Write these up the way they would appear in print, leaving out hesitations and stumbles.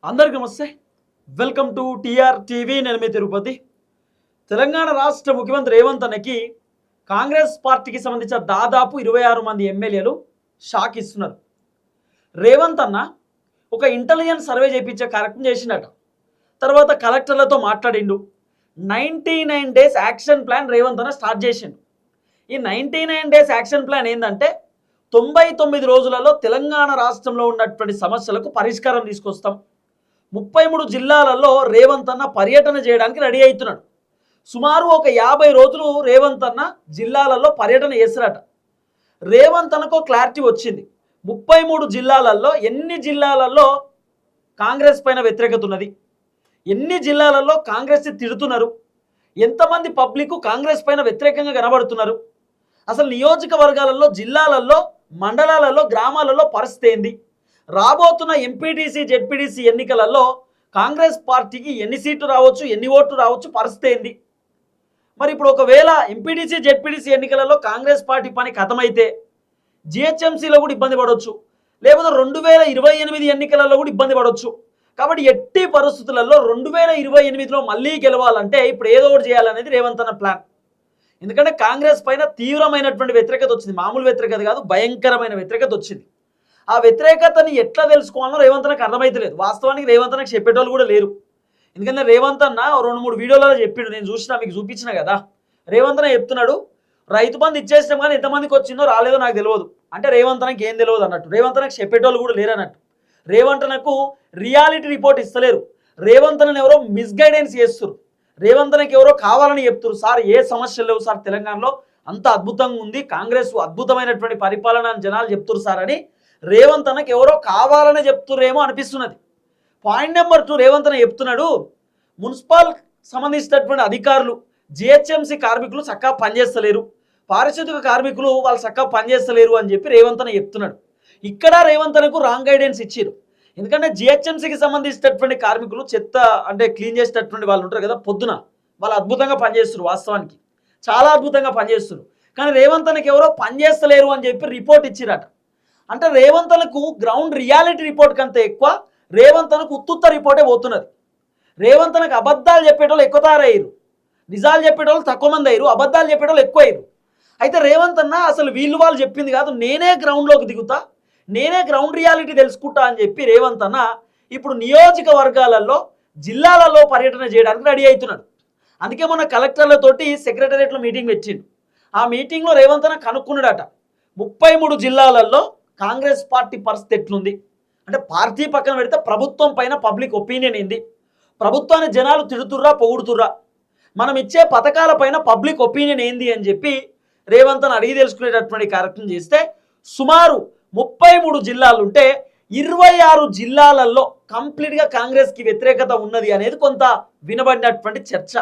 అందరికీ నమస్తే. Welcome to TR TV. నేను మీ తిరుపతి. తెలంగాణ రాష్ట్ర ముఖ్యమంత్రి రేవంత్ అన్నకి కాంగ్రెస్ పార్టీకి సంబంధించిన దాదాపు 26 మంది ఎమ్మెల్యేలు షాక్ ఇస్తున్నారు. రేవంత్ అన్న ఒక ఇంటెలిజెన్స్ సర్వే చేయించే కార్యక్రమం చేసిండట. తర్వాత కలెక్టర్లతో మాట్లాడిండు. 99 డేస్ యాక్షన్ ప్లాన్ రేవంత్ అన్న స్టార్ట్ చేసిండు. ఈ 99 డేస్ యాక్షన్ ప్లాన్ ఏంటంటే 99 రోజులలో తెలంగాణ రాష్ట్రంలో ఉన్నటువంటి సమస్యలకు పరిష్కారం తీసుకొస్తాం. 33 జిల్లాలలో రేవంత్ అన్న పర్యటన చేయడానికి రెడీ అవుతున్నాడు. సుమారు ఒక 50 రోజులు రేవంత్ అన్న జిల్లాలలో పర్యటన చేస్తారట. రేవంత్ అన్నకు క్లారిటీ వచ్చింది. 33 జిల్లాలలో ఎన్ని జిల్లాలలో కాంగ్రెస్ పైన వ్యతిరేకత ఉన్నది, ఎన్ని జిల్లాలలో కాంగ్రెస్ తిడుతున్నారు, ఎంతమంది పబ్లిక్ కాంగ్రెస్ పైన వ్యతిరేకంగా కనబడుతున్నారు, అసలు నియోజకవర్గాలలో, జిల్లాలలో, మండలాలలో, గ్రామాలలో పరిస్థితి ఏంది, రాబోతున్న ఎంపీటీసీ జెడ్పీటీసీ ఎన్నికలలో కాంగ్రెస్ పార్టీకి ఎన్ని సీట్లు రావచ్చు, ఎన్ని ఓట్లు రావచ్చు, పరిస్థితి ఏంది. మరి ఇప్పుడు ఒకవేళ ఎంపీటీసీ జెడ్పీటీసీ ఎన్నికలలో కాంగ్రెస్ పార్టీ పని ఖతమైతే జిహెచ్ఎంసీలో కూడా ఇబ్బంది పడవచ్చు, లేకపోతే 2028 ఎన్నికలలో కూడా ఇబ్బంది పడవచ్చు. కాబట్టి ఎట్టి పరిస్థితులలో 2028లో మళ్ళీ గెలవాలంటే ఇప్పుడు ఏదో ఒకటి చేయాలనేది రేవంత్ అన్న ప్లాన్. ఎందుకంటే కాంగ్రెస్ పైన తీవ్రమైనటువంటి వ్యతిరేకత వచ్చింది. మామూలు వ్యతిరేకత కాదు, భయంకరమైన వ్యతిరేకత వచ్చింది. ఆ వ్యతిరేకతని ఎట్లా తెలుసుకోవాలో రేవంత్ అన్నకు అర్థమైతలేదు. వాస్తవానికి రేవంత్ అన్నకు చెప్పేటోళ్ళు కూడా లేరు. ఎందుకంటే రేవంత్ అన్న 2-3 వీడియోలలో చెప్పిండు, నేను చూసినా, మీకు చూపించిన కదా. రేవంత్ అన్న చెప్తున్నాడు, రైతు బంధు ఇచ్చేసినాం కానీ ఎంతమందికి వచ్చిందో రాలేదో నాకు తెలియదు అంటే రేవంత్ అన్నకి ఏం తెలియదు అన్నట్టు. రేవంత్ అన్నకు చెప్పేటోళ్ళు కూడా లేరు అన్నట్టు. రేవంత్ అన్నకు రియాలిటీ రిపోర్ట్ ఇస్తలేరు. రేవంత్ అన్నని ఎవరో మిస్గైడెన్స్ చేస్తున్నారు. రేవంత్ అన్నకి ఎవరో కావాలని చెప్తున్నారు, సార్ ఏ సమస్యలు లేవు సార్, తెలంగాణలో అంత అద్భుతంగా ఉంది, కాంగ్రెస్ అద్భుతమైనటువంటి పరిపాలన అని జనాలు చెప్తున్నారు సార్ అని రేవంత్ అన్నకి ఎవరో కావాలనే చెప్తుర్రేమో అనిపిస్తున్నది. పాయింట్ నెంబర్ 2, రేవంత్ అన్న చెప్తున్నాడు, మున్సిపల్ సంబంధించినటువంటి అధికారులు, జిహెచ్ఎంసీ కార్మికులు చక్కగా పనిచేస్తలేరు, పారిశుద్ధ్య కార్మికులు వాళ్ళు చక్కగా పనిచేస్తలేరు అని చెప్పి రేవంత్ అన్న చెప్తున్నాడు. ఇక్కడ రేవంత్ అన్నకు రాంగ్ గైడెన్స్ ఇచ్చారు. ఎందుకంటే జిహెచ్ఎంసీకి సంబంధించినటువంటి కార్మికులు చెత్త అంటే క్లీన్ చేసేటటువంటి వాళ్ళు ఉంటారు కదా, పొద్దున వాళ్ళు అద్భుతంగా పనిచేస్తారు, వాస్తవానికి చాలా అద్భుతంగా పనిచేస్తారు. కానీ రేవంత్ అన్నకి ఎవరో పనిచేస్తలేరు అని చెప్పి రిపోర్ట్ ఇచ్చిరట. అంటే రేవంత్ అన్నకు గ్రౌండ్ రియాలిటీ రిపోర్ట్ కంటే ఎక్కువ రేవంత్ అన్నకు ఉత్తుత్త రిపోర్టే పోతున్నది. రేవంత్ అన్నకు అబద్ధాలు చెప్పేటోళ్ళు ఎక్కువ తయారయ్యారు, నిజాలు చెప్పేటోళ్ళు తక్కువ మంది అయ్యారు, అబద్ధాలు చెప్పేటోళ్ళు ఎక్కువ అయ్యారు. అయితే రేవంత్ అన్న అసలు వీళ్ళు వాళ్ళు చెప్పింది కాదు, నేనే గ్రౌండ్లోకి దిగుతా, నేనే గ్రౌండ్ రియాలిటీ తెలుసుకుంటా అని చెప్పి రేవంత్ అన్న ఇప్పుడు నియోజకవర్గాలలో, జిల్లాలలో పర్యటన చేయడానికి రెడీ అవుతున్నాడు. అందుకే మొన్న కలెక్టర్లతోటి సెక్రటరియట్లో మీటింగ్ పెట్టిండు. ఆ మీటింగ్లో రేవంత్ అన్న కనుక్కున్నాడట, 33 జిల్లాలలో కాంగ్రెస్ పార్టీ పరిస్థితి ఎట్లుంది, అంటే పార్టీ పక్కన పెడితే ప్రభుత్వం పైన పబ్లిక్ ఒపీనియన్ ఏంది, ప్రభుత్వాన్ని జనాలు తిడుతుర్రా పొగుడుతుర్రా, మనం ఇచ్చే పథకాల పైన పబ్లిక్ ఒపీనియన్ ఏంది అని చెప్పి రేవంత్ అన్న అడిగి తెలుసుకునేటటువంటి కార్యక్రమం చేస్తే సుమారు 33 జిల్లాలు ఉంటే 26 జిల్లాలలో కంప్లీట్గా కాంగ్రెస్కి వ్యతిరేకత ఉన్నది అనేది కొంత వినబడినటువంటి చర్చ.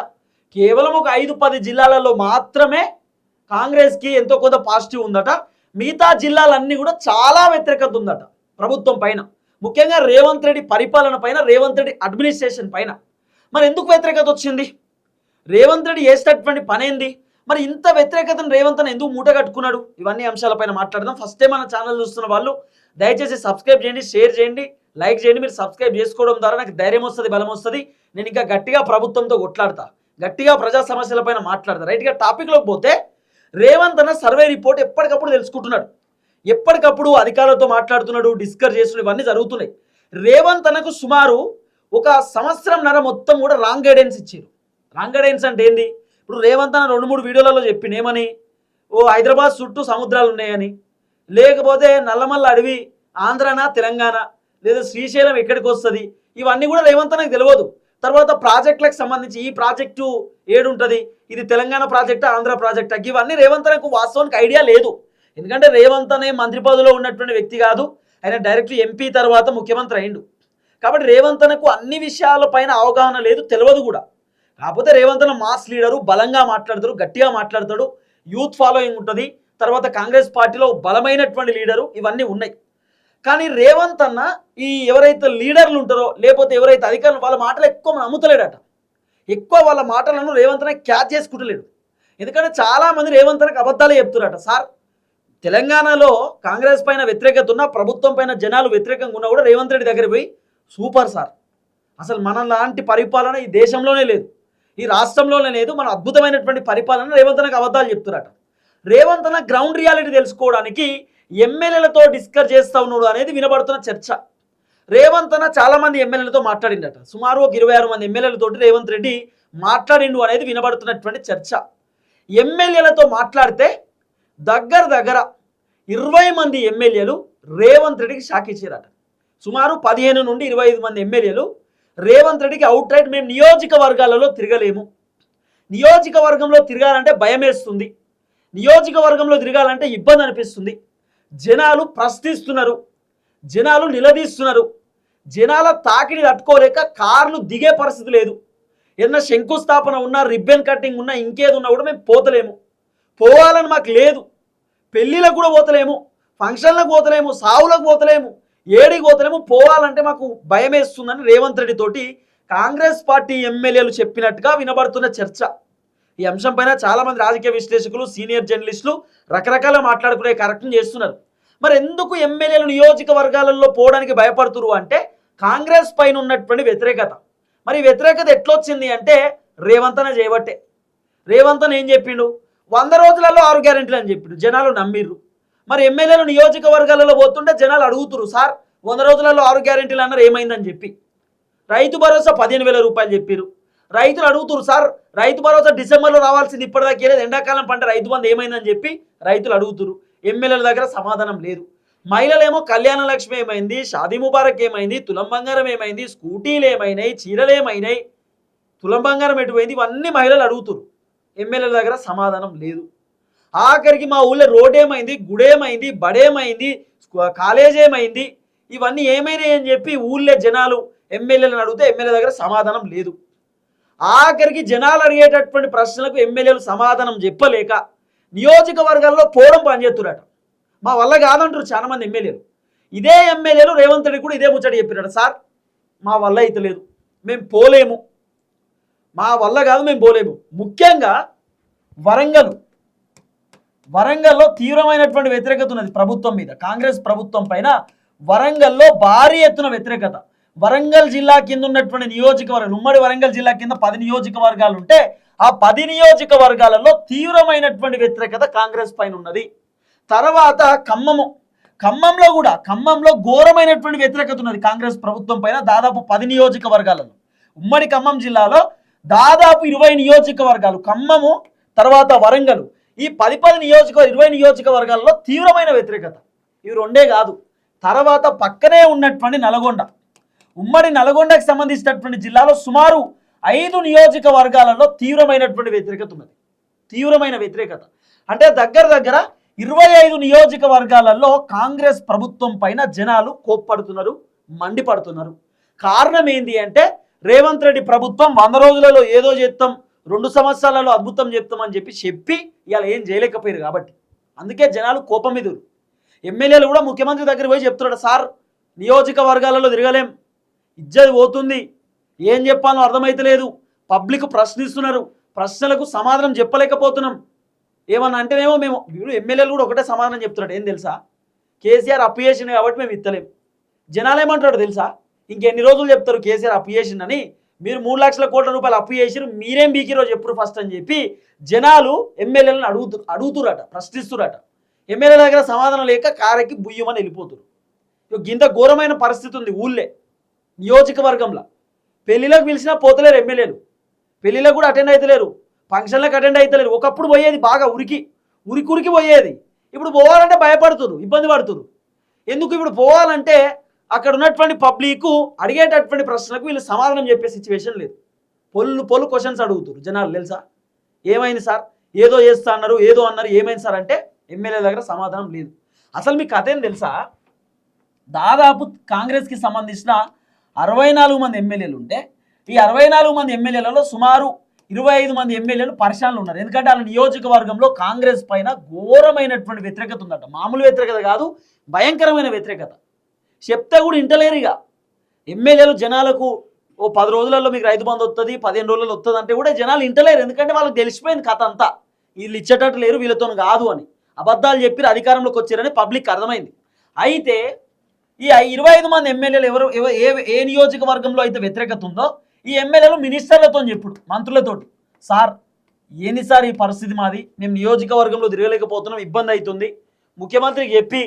కేవలం ఒక 5-10 జిల్లాలలో మాత్రమే కాంగ్రెస్కి ఎంతో కొంత పాజిటివ్ ఉందట. మిగతా జిల్లాలన్నీ కూడా చాలా వ్యతిరేకత ఉందట ప్రభుత్వం పైన, ముఖ్యంగా రేవంత్ రెడ్డి పరిపాలన పైన, రేవంత్ రెడ్డి అడ్మినిస్ట్రేషన్ పైన. మరి ఎందుకు వ్యతిరేకత వచ్చింది, రేవంత్ రెడ్డి చేసేటటువంటి పని ఏంది, మరి ఇంత వ్యతిరేకతను రేవంత్ అన్న ఎందుకు మూట కట్టుకున్నాడు, ఇవన్నీ అంశాలపైన మాట్లాడదాం. ఫస్ట్ టైం మన ఛానల్ చూస్తున్న వాళ్ళు దయచేసి సబ్స్క్రైబ్ చేయండి, షేర్ చేయండి, లైక్ చేయండి. మీరు సబ్స్క్రైబ్ చేసుకోవడం ద్వారా నాకు ధైర్యం వస్తుంది, బలం వస్తుంది. నేను ఇంకా గట్టిగా ప్రభుత్వంతో కొట్లాడతా, గట్టిగా ప్రజా సమస్యలపైన మాట్లాడతా. రైట్గా టాపిక్లోకి పోతే, రేవంత్ అన్న సర్వే రిపోర్ట్ ఎప్పటికప్పుడు తెలుసుకుంటున్నాడు, ఎప్పటికప్పుడు అధికారులతో మాట్లాడుతున్నాడు, డిస్కస్ చేస్తున్నాడు, ఇవన్నీ జరుగుతున్నాయి. రేవంత్ అన్నకు సుమారు ఒక సంవత్సరంన్నర మొత్తం కూడా రాంగ్ గైడెన్స్ ఇచ్చారు. రాంగ్ గైడెన్స్ అంటే ఏంది, ఇప్పుడు రేవంత్ అన్న 2-3 వీడియోలలో చెప్పిండు ఏమని, హైదరాబాద్ చుట్టూ సముద్రాలు ఉన్నాయని, లేకపోతే నల్లమల్ల అడవి ఆంధ్రనా తెలంగాణ, లేదా శ్రీశైలం ఎక్కడికి వస్తుంది, ఇవన్నీ కూడా రేవంత్ అన్నకు తెలియదు. తర్వాత ప్రాజెక్టులకు సంబంధించి ఈ ప్రాజెక్టు ఏడుంటుంది, ఇది తెలంగాణ ప్రాజెక్టా ఆంధ్ర ప్రాజెక్టా, ఇవన్నీ రేవంత్ అన్నకు వాస్తవానికి ఐడియా లేదు. ఎందుకంటే రేవంత్ అనే మంత్రి పదవిలో ఉన్నటువంటి వ్యక్తి కాదు, ఆయన డైరెక్ట్ ఎంపీ తర్వాత ముఖ్యమంత్రి అయిండు. కాబట్టి రేవంత్ అన్నకు అన్ని విషయాలపైన అవగాహన లేదు, తెలియదు కూడా. కాకపోతే రేవంత్ అన్న మాస్ లీడరు, బలంగా మాట్లాడతాడు, గట్టిగా మాట్లాడతాడు, యూత్ ఫాలోయింగ్ ఉంటుంది, తర్వాత కాంగ్రెస్ పార్టీలో బలమైనటువంటి లీడరు, ఇవన్నీ ఉన్నాయి. కానీ రేవంత్ అన్న ఈ ఎవరైతే లీడర్లు ఉంటారో, లేకపోతే ఎవరైతే అధికారులు, వాళ్ళ మాటలు ఎక్కువ మనం నమ్ముతలేడట. ఎక్కువ వాళ్ళ మాటలను రేవంత్ అన్న క్యాచ్ చేసుకుంటలేడు. ఎందుకంటే చాలామంది రేవంత్ అన్నకు అబద్ధాలే చెప్తున్నారట. సార్, తెలంగాణలో కాంగ్రెస్ పైన వ్యతిరేకత ఉన్న, ప్రభుత్వం పైన జనాలు వ్యతిరేకంగా ఉన్నా కూడా రేవంత్ రెడ్డి దగ్గర పోయి సూపర్ సార్, అసలు మన లాంటి పరిపాలన ఈ దేశంలోనే లేదు, ఈ రాష్ట్రంలోనే లేదు. మన అద్భుతమైనటువంటి పరిపాలన రేవంత్ అన్నకు అబద్ధాలు చెప్తున్నారట. రేవంత్ అన్న గ్రౌండ్ రియాలిటీ తెలుసుకోవడానికి ఎమ్మెల్యేలతో డిస్కస్ చేస్తా ఉన్నాడు అనేది వినబడుతున్న చర్చ. రేవంత్ అన్న చాలా మంది ఎమ్మెల్యేలతో మాట్లాడిండట, సుమారు ఒక 26 మంది ఎమ్మెల్యేలతో రేవంత్ రెడ్డి మాట్లాడిండు అనేది వినబడుతున్నటువంటి చర్చ. ఎమ్మెల్యేలతో మాట్లాడితే దగ్గర దగ్గర 20 మంది ఎమ్మెల్యేలు రేవంత్ రెడ్డికి షాక్ ఇచ్చారట. సుమారు 15 నుండి 25 మంది ఎమ్మెల్యేలు రేవంత్ రెడ్డికి అవుట్ రైట్ మేము నియోజకవర్గాలలో తిరగలేము, నియోజకవర్గంలో తిరగాలంటే భయం వేస్తుంది, నియోజకవర్గంలో తిరగాలంటే ఇబ్బంది అనిపిస్తుంది, జనాలు ప్రశ్నిస్తున్నారు, జనాలు నిలదీస్తున్నారు, జనాల తాకిడి తట్టుకోలేక కార్లు దిగే పరిస్థితి లేదు, ఏదైనా శంకుస్థాపన ఉన్నా రిబ్బన్ కటింగ్ ఉన్నా ఇంకేది ఉన్నా కూడా మేము పోతలేము, పోవాలని మాకు లేదు, పెళ్ళిళ్ళకు కూడా పోతలేము, ఫంక్షన్లకు పోతలేము, సావులకు పోతలేము, ఏడికి పోతలేము, పోవాలంటే మాకు భయం వేస్తుందని రేవంత్ రెడ్డి తోటి కాంగ్రెస్ పార్టీ ఎమ్మెల్యేలు చెప్పినట్టుగా వినబడుతున్న చర్చ. ఈ అంశం పైన చాలామంది రాజకీయ విశ్లేషకులు, సీనియర్ జర్నలిస్టులు రకరకాల మాట్లాడుకునే కార్యక్రమం చేస్తున్నారు. మరి ఎందుకు ఎమ్మెల్యేలు నియోజకవర్గాలలో పోవడానికి భయపడుతున్నారు అంటే కాంగ్రెస్ పైన ఉన్నటువంటి వ్యతిరేకత. మరి వ్యతిరేకత ఎట్లొచ్చింది అంటే రేవంత్ అన్న చేయబట్టే. రేవంత్ అన్న ఏం చెప్పిండు, 100 రోజులలో 6 గ్యారెంటీలు అని చెప్పిండు, జనాలు నమ్మిర్రు. మరి ఎమ్మెల్యేలు నియోజకవర్గాలలో పోతుంటే జనాలు అడుగుతున్నారు, సార్ 100 రోజులలో 6 గ్యారెంటీలు అన్నారు ఏమైందని చెప్పి. రైతు భరోసా 15,000 రూపాయలు చెప్పారు, రైతులు అడుగుతున్నారు, సార్ రైతు భరోసా డిసెంబర్లో రావాల్సింది ఇప్పటిదాకా లేదు, ఎండాకాలం పంట రైతు బంధు ఏమైందని చెప్పి రైతులు అడుగుతున్నారు. ఎమ్మెల్యేల దగ్గర సమాధానం లేదు. మహిళలేమో కళ్యాణ లక్ష్మి ఏమైంది, షాదీ ముబారక్ ఏమైంది, తులం బంగారం ఏమైంది, స్కూటీలు ఏమైనాయి, చీరలు ఏమైనాయి, తులం బంగారం ఎటుపోయింది, ఇవన్నీ మహిళలు అడుగుతున్నారు. ఎమ్మెల్యేల దగ్గర సమాధానం లేదు. ఆఖరికి మా ఊళ్ళో రోడ్ ఏమైంది, గుడేమైంది, బడేమైంది, కాలేజ్ ఏమైంది, ఇవన్నీ ఏమైనాయి అని చెప్పి ఊళ్ళో జనాలు ఎమ్మెల్యేలను అడిగితే ఎమ్మెల్యే దగ్గర సమాధానం లేదు. ఆఖరికి జనాలు అడిగేటటువంటి ప్రశ్నలకు ఎమ్మెల్యేలు సమాధానం చెప్పలేక నియోజకవర్గాల్లో పోవడం పనిచేస్తున్నారట. మా వల్ల కాదంటారు చాలామంది ఎమ్మెల్యేలు. ఇదే ఎమ్మెల్యేలు రేవంత్ రెడ్డి కూడా ఇదే ముచ్చట చెప్పినాడు, సార్ మా వల్ల అయితే లేదు, మేము పోలేము, మా వల్ల కాదు, మేము పోలేము. ముఖ్యంగా వరంగల్లో తీవ్రమైనటువంటి వ్యతిరేకత ఉన్నది ప్రభుత్వం మీద, కాంగ్రెస్ ప్రభుత్వం పైన వరంగల్లో భారీ ఎత్తున వ్యతిరేకత. వరంగల్ జిల్లా కింద ఉన్నటువంటి నియోజకవర్గాలు, ఉమ్మడి వరంగల్ జిల్లా కింద 10 నియోజకవర్గాలు ఉంటే ఆ 10 నియోజకవర్గాలలో తీవ్రమైనటువంటి వ్యతిరేకత కాంగ్రెస్ పైన ఉన్నది. తర్వాత ఖమ్మంలో ఘోరమైనటువంటి వ్యతిరేకత ఉన్నది కాంగ్రెస్ ప్రభుత్వం పైన. దాదాపు 10 నియోజకవర్గాలలో, ఉమ్మడి ఖమ్మం జిల్లాలో దాదాపు 20 నియోజకవర్గాలు, ఖమ్మము తర్వాత వరంగల్, ఈ 20 నియోజకవర్గాల్లో తీవ్రమైన వ్యతిరేకత. ఇవి రెండే కాదు, తర్వాత పక్కనే ఉన్నటువంటి నల్గొండ, ఉమ్మడి నల్గొండకి సంబంధించినటువంటి జిల్లాలో సుమారు 5 నియోజకవర్గాలలో తీవ్రమైనటువంటి వ్యతిరేకత ఉన్నది. తీవ్రమైన వ్యతిరేకత అంటే దగ్గర 25 నియోజకవర్గాలలో కాంగ్రెస్ ప్రభుత్వం పైన జనాలు కోప్పడుతున్నారు, మండిపడుతున్నారు. కారణం ఏంటి అంటే రేవంత్ రెడ్డి ప్రభుత్వం 100 రోజులలో ఏదో చేస్తాం, 2 సంవత్సరాలలో అద్భుతం చెప్తామని చెప్పి ఇవాళ ఏం చేయలేకపోయారు కాబట్టి అందుకే జనాలు కోపం మీద. ఎమ్మెల్యేలు కూడా ముఖ్యమంత్రి దగ్గర పోయి చెప్తున్నాడు, సార్ నియోజకవర్గాలలో తిరగలేం, ఇజ్జత్ పోతుంది, ఏం చెప్పాలో అర్థమైతలేదు, పబ్లిక్ ప్రశ్నిస్తున్నారు, ప్రశ్నలకు సమాధానం చెప్పలేకపోతున్నాం. ఏమన్నా అంటేనేమో మేము ఎమ్మెల్యేలు కూడా ఒకటే సమాధానం చెప్తున్నాడు, ఏం తెలుసా, కేసీఆర్ అప్పు చేసిండు కాబట్టి మేము ఇస్తలేం. జనాలు ఏమంటాడు తెలుసా, ఇంకెన్ని రోజులు చెప్తారు కేసీఆర్ అప్పు చేసిండని, మీరు 3 లక్షల కోట్ల రూపాయలు అప్పు చేసిరు, మీరేం బీకిరో చెప్పుడు ఫస్ట్ అని చెప్పి జనాలు ఎమ్మెల్యేలను అడుగుతురట, ప్రశ్నిస్తురట. ఎమ్మెల్యేల దగ్గర సమాధానం లేక కారెక్కి బుయ్యమని వెళ్ళిపోతురు. ఇంత ఘోరమైన పరిస్థితి ఉంది ఊళ్ళే, నియోజకవర్గంలో. పెళ్ళిళ్ళకు పిలిచినా పోతలేరు ఎమ్మెల్యేలు, పెళ్ళిళ్ళకు కూడా అటెండ్ అవుతలేరు, ఫంక్షన్లకు అటెండ్ అవుతలేరు. ఒకప్పుడు పోయేది బాగా ఉరికి పోయేది, ఇప్పుడు పోవాలంటే భయపడుతురు, ఇబ్బంది పడుతురు. ఎందుకు ఇప్పుడు పోవాలంటే అక్కడ ఉన్నటువంటి పబ్లిక్ అడిగేటటువంటి ప్రశ్నలకు వీళ్ళు సమాధానం చెప్పే సిచ్యువేషన్ లేదు. పొల్లు క్వశ్చన్స్ అడుగుతారు జనాలు. తెలుసా ఏమైంది సార్, ఏదో చేస్తా అన్నారు, ఏదో అన్నారు, ఏమైంది సార్ అంటే ఎమ్మెల్యే దగ్గర సమాధానం లేదు. అసలు మీకు కథ ఏం తెలుసా, దాదాపు కాంగ్రెస్కి సంబంధించిన 64 మంది ఎమ్మెల్యేలు ఉంటే ఈ 64 మంది ఎమ్మెల్యేలలో సుమారు 25 మంది ఎమ్మెల్యేలు పరిశానలు ఉన్నారు. ఎందుకంటే వాళ్ళ నియోజకవర్గంలో కాంగ్రెస్ పైన ఘోరమైనటువంటి వ్యతిరేకత ఉందట. మామూలు వ్యతిరేకత కాదు, భయంకరమైన వ్యతిరేకత. చెప్తే కూడా ఇంటలేరుగా ఎమ్మెల్యేలు. జనాలకు ఓ 10 రోజులలో మీకు రైతు బంధు వస్తుంది, 15 రోజులలో వస్తుంది అంటే కూడా జనాలు ఇంటలేరు. ఎందుకంటే వాళ్ళకి తెలిసిపోయింది కథ అంతా, వీళ్ళు ఇచ్చేటట్టు లేరు, వీళ్ళతో కాదు అని అబద్ధాలు చెప్పి అధికారంలోకి వచ్చారని పబ్లిక్ అర్థమైంది. అయితే ఈ 25 మంది ఎమ్మెల్యేలు ఎవరు ఏ నియోజకవర్గంలో అయితే వ్యతిరేకత ఉందో ఈ ఎమ్మెల్యేలు మినిస్టర్లతో చెప్పుడు, మంత్రులతోటి, సార్ ఏంది సార్ ఈ పరిస్థితి మాది, మేము నియోజకవర్గంలో తిరగలేకపోతున్నాం, ఇబ్బంది అవుతుంది, ముఖ్యమంత్రికి చెప్పి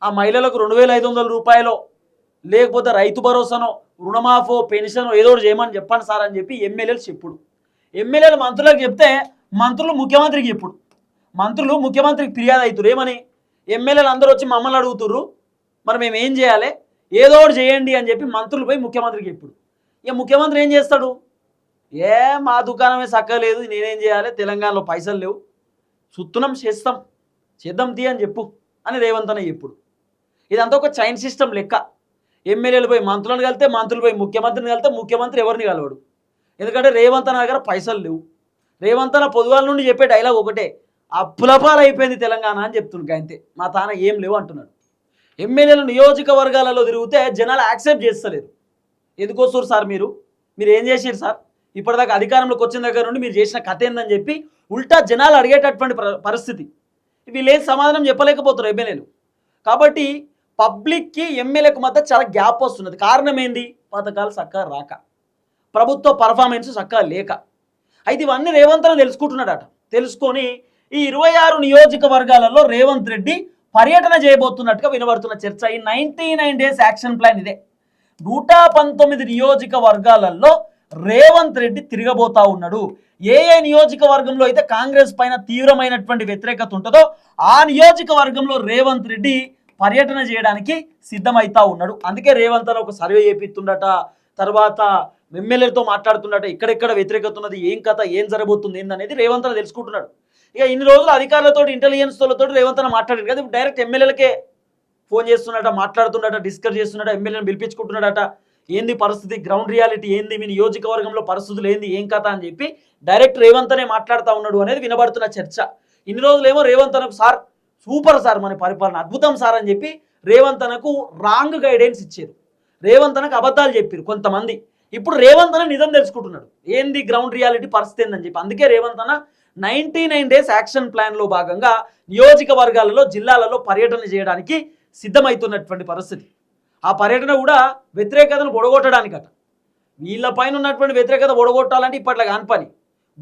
ఆ మహిళలకు 2500 రూపాయలు లేకపోతే రైతు భరోసానో రుణమాఫో పెన్షనో ఏదో ఒకటి చేయమని చెప్పండి సార్ అని చెప్పి ఎమ్మెల్యేలు చెప్పుడు. ఎమ్మెల్యేలు మంత్రులకు చెప్తే మంత్రులు ముఖ్యమంత్రికి చెప్పుడు. మంత్రులు ముఖ్యమంత్రికి ఫిర్యాదు అవుతారు, ఏమని ఎమ్మెల్యేలు అందరూ వచ్చి మమ్మల్ని అడుగుతుర్రు, మరి మేము ఏం చేయాలి, ఏదో ఒకటి చేయండి అని చెప్పి మంత్రులు పోయి ముఖ్యమంత్రికి చెప్పుడు. ఇక ముఖ్యమంత్రి ఏం చేస్తాడు, మా దుకాణమే చక్కలేదు, నేనేం చేయాలి, తెలంగాణలో పైసలు లేవు, సుత్తునం చేద్దాం తీ అని చెప్పు అని రేవంత్ అన్న చెప్పుడు. ఇదంతా ఒక చైన్ సిస్టమ్ లెక్క. ఎమ్మెల్యేలు పోయి మంత్రులను కలితే, మంత్రులు పోయి ముఖ్యమంత్రిని కలితే, ముఖ్యమంత్రి ఎవరిని కలవడు. ఎందుకంటే రేవంత్ అన్న దగ్గర పైసలు లేవు. రేవంత్ అన్న పొద్దుగాల నుండి చెప్పే డైలాగ్ ఒకటే, అప్పులపాలు అయిపోయింది తెలంగాణ అని చెప్తున్నాడు. అంతే, మా తాన ఏం లేవు అంటున్నాడు. ఎమ్మెల్యేలు నియోజకవర్గాలలో తిరిగితే జనాలు యాక్సెప్ట్ చేస్తలేరు. ఎందుకోస్తారు సార్, మీరు ఏం చేసారు సార్, ఇప్పటిదాకా అధికారంలోకి వచ్చిన దగ్గర నుండి మీరు చేసిన కథ ఏందని చెప్పి ఉల్టా జనాలు అడిగేటటువంటి పరిస్థితి. వీళ్ళు ఏం సమాధానం చెప్పలేకపోతారు ఎమ్మెల్యేలు. కాబట్టి పబ్లిక్కి ఎమ్మెల్యేకు మధ్య చాలా గ్యాప్ వస్తున్నది. కారణం ఏంది, పథకాలు చక్కగా రాక, ప్రభుత్వ పర్ఫార్మెన్స్ చక్కగా లేక. అయితే ఇవన్నీ రేవంత్ అన్న తెలుసుకుంటున్నాడట. తెలుసుకొని ఈ 26 నియోజకవర్గాలలో రేవంత్ రెడ్డి పర్యటన చేయబోతున్నట్టుగా వినబడుతున్న చర్చ. ఈ 99 డేస్ యాక్షన్ ప్లాన్ ఇదే. 119 నియోజకవర్గాలలో రేవంత్ రెడ్డి తిరగబోతా ఉన్నాడు. ఏ నియోజకవర్గంలో అయితే కాంగ్రెస్ పైన తీవ్రమైనటువంటి వ్యతిరేకత ఉంటుందో ఆ నియోజకవర్గంలో రేవంత్ రెడ్డి పర్యటన చేయడానికి సిద్ధమైతా ఉన్నాడు. అందుకే రేవంత్ అని ఒక సర్వే చేపిస్తుండట, తర్వాత ఎమ్మెల్యేలతో మాట్లాడుతుండట, ఎక్కడెక్కడ వ్యతిరేకత ఉన్నది, ఏం కథ, ఏం జరగబోతుంది ఏందనేది రేవంత్ అని తెలుసుకుంటున్నాడు. ఇక ఇన్ని రోజులు అధికారులతో ఇంటెలిజెన్స్ తోలతో రేవంత్ అని మాట్లాడారు కదా, డైరెక్ట్ ఎమ్మెల్యేలకే ఫోన్ చేస్తున్నట, మాట్లాడుతున్నట, డిస్కస్ చేస్తున్నట, ఎమ్మెల్యేలను పిలిపించుకుంటున్నాడట. ఏంది పరిస్థితి, గ్రౌండ్ రియాలిటీ ఏంది, మీ నియోజకవర్గంలో పరిస్థితులు ఏంది, ఏం కథ అని చెప్పి డైరెక్ట్ రేవంత్ అనే మాట్లాడుతూ ఉన్నాడు అనేది వినబడుతున్న చర్చ. ఇన్ని రోజులేమో రేవంత్ అనకు సార్ సూపర్ సార్, మన పరిపాలన అద్భుతం సార్ అని చెప్పి రేవంత్ అనకు రాంగ్ గైడెన్స్ ఇచ్చారు. రేవంత్ అనకు అబద్ధాలు చెప్పారు కొంతమంది. ఇప్పుడు రేవంత్ అన్న నిజం తెలుసుకుంటున్నాడు, ఏంది గ్రౌండ్ రియాలిటీ పరిస్థితి ఏందని చెప్పి. అందుకే రేవంత్ అన్న 99 డేస్ యాక్షన్ ప్లాన్లో భాగంగా నియోజకవర్గాలలో, జిల్లాలలో పర్యటన చేయడానికి సిద్ధమవుతున్నటువంటి పరిస్థితి. ఆ పర్యటన కూడా వ్యతిరేకతను పొడగొట్టడానికట. వీళ్ళపైన ఉన్నటువంటి వ్యతిరేకత పొడగొట్టాలంటే ఇప్పట్లో కాని పని,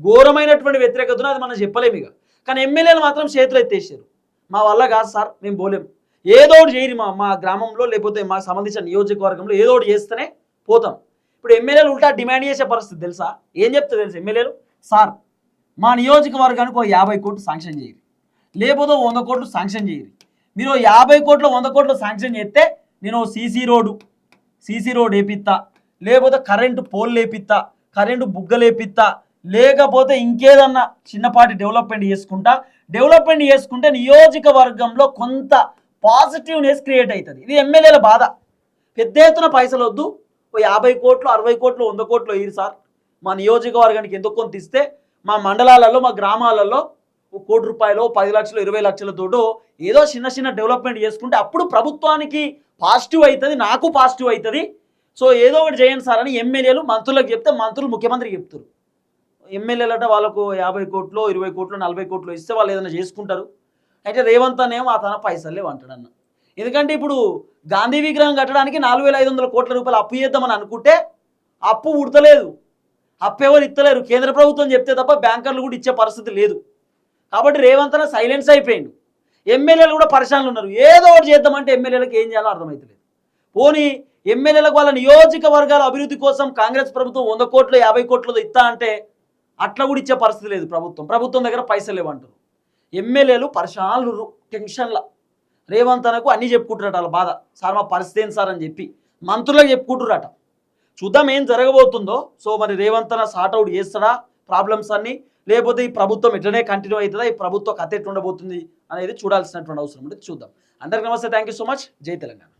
ఘోరమైనటువంటి వ్యతిరేకతను అది మనం చెప్పలేము ఇక. కానీ ఎమ్మెల్యేలు మాత్రం చేతులు ఎత్తేసారు, మా వల్ల కాదు సార్, మేము పోలేము, ఏదో ఒకటి చేయరు, మా గ్రామంలో లేకపోతే మాకు సంబంధించిన నియోజకవర్గంలో ఏదో ఒకటి చేస్తేనే పోతాం. ఇప్పుడు ఎమ్మెల్యేలు ఉల్టా డిమాండ్ చేసే పరిస్థితి తెలుసా, ఏం చెప్తే తెలుసు ఎమ్మెల్యేలు, సార్ మా నియోజకవర్గానికి 50 కోట్లు శాంక్షన్ చేయరు, లేకపోతే 100 కోట్లు శాంక్షన్ చేయరు, మీరు 50 కోట్లు 100 కోట్లు శాంక్షన్ చేస్తే నేను సీసీ రోడ్ వేపిస్తా, లేకపోతే కరెంటు పోల్ లేపిస్తా, కరెంటు బుగ్గలు వేపిస్తా, లేకపోతే ఇంకేదన్నా చిన్నపాటి డెవలప్మెంట్ చేసుకుంటే నియోజకవర్గంలో కొంత పాజిటివ్నెస్ క్రియేట్ అవుతుంది. ఇది ఎమ్మెల్యేల బాధ. పెద్ద ఎత్తున పైసలు వద్దు, 50 కోట్లు 60 కోట్లు 100 కోట్లు వేయరు సార్, మా నియోజకవర్గానికి ఎంతో కొంత ఇస్తే మా మండలాలలో, మా గ్రామాలలో 1 కోటి రూపాయలు, 10 లక్షలు, 20 లక్షలతోటో ఏదో చిన్న డెవలప్మెంట్ చేసుకుంటే అప్పుడు ప్రభుత్వానికి పాజిటివ్ అవుతుంది, నాకు పాజిటివ్ అవుతుంది. సో ఏదో ఒకటి చేయండి సార్ అని ఎమ్మెల్యేలు మంత్రులకు చెప్తే మంత్రులు ముఖ్యమంత్రికి చెప్తారు. ఎమ్మెల్యేలట వాళ్ళకు 50 కోట్లు 20 కోట్లు 40 కోట్లు ఇస్తే వాళ్ళు ఏదైనా చేసుకుంటారు. అయితే రేవంత్ అనేమో ఆ తన పైసలే అంటాడన్న. ఎందుకంటే ఇప్పుడు గాంధీ విగ్రహం కట్టడానికి 4500 కోట్ల రూపాయలు అప్పు చేద్దామని అనుకుంటే అప్పు ఉడతలేదు, అప్పు ఎవరు ఇస్తలేరు, కేంద్ర ప్రభుత్వం చెప్తే తప్ప బ్యాంకర్లు కూడా ఇచ్చే పరిస్థితి లేదు. కాబట్టి రేవంత్ అన్న సైలెన్స్ అయిపోయిండు. ఎమ్మెల్యేలు కూడా పరిశానలు ఉన్నారు, ఏదో ఒకటి చేద్దామంటే ఎమ్మెల్యేలకు ఏం చేయాలో అర్థమవుతలేదు. పోనీ ఎమ్మెల్యేలకు వాళ్ళ నియోజకవర్గాల అభివృద్ధి కోసం కాంగ్రెస్ ప్రభుత్వం 100 కోట్లు 50 కోట్లు ఇస్తా అంటే అట్లా కూడా ఇచ్చే పరిస్థితి లేదు. ప్రభుత్వం దగ్గర పైసలు లేవంటారు. ఎమ్మెల్యేలు పరిశానలు, టెన్షన్ల. రేవంత్ అన్నకు అన్నీ చెప్పుకుంటున్నారట వాళ్ళ బాధ, సార్ మా పరిస్థితి ఏంటి సార్ అని చెప్పి మంత్రులకు చెప్పుకుంటున్నారట. చూద్దాం ఏం జరగబోతుందో. సో మరి రేవంత్ అన్న సార్ట్అవుట్ చేస్తాడా ప్రాబ్లమ్స్ అన్ని, లేకపోతే ఈ ప్రభుత్వం ఎట్లనే కంటిన్యూ అవుతుందా, ఈ ప్రభుత్వ కథ ఎట్లా ఉండబోతుంది అనేది చూడాల్సినటువంటి అవసరం ఉంది. చూద్దాం. అందరికీ నమస్తే, థ్యాంక్ యూ సో మచ్. జై తెలంగాణ.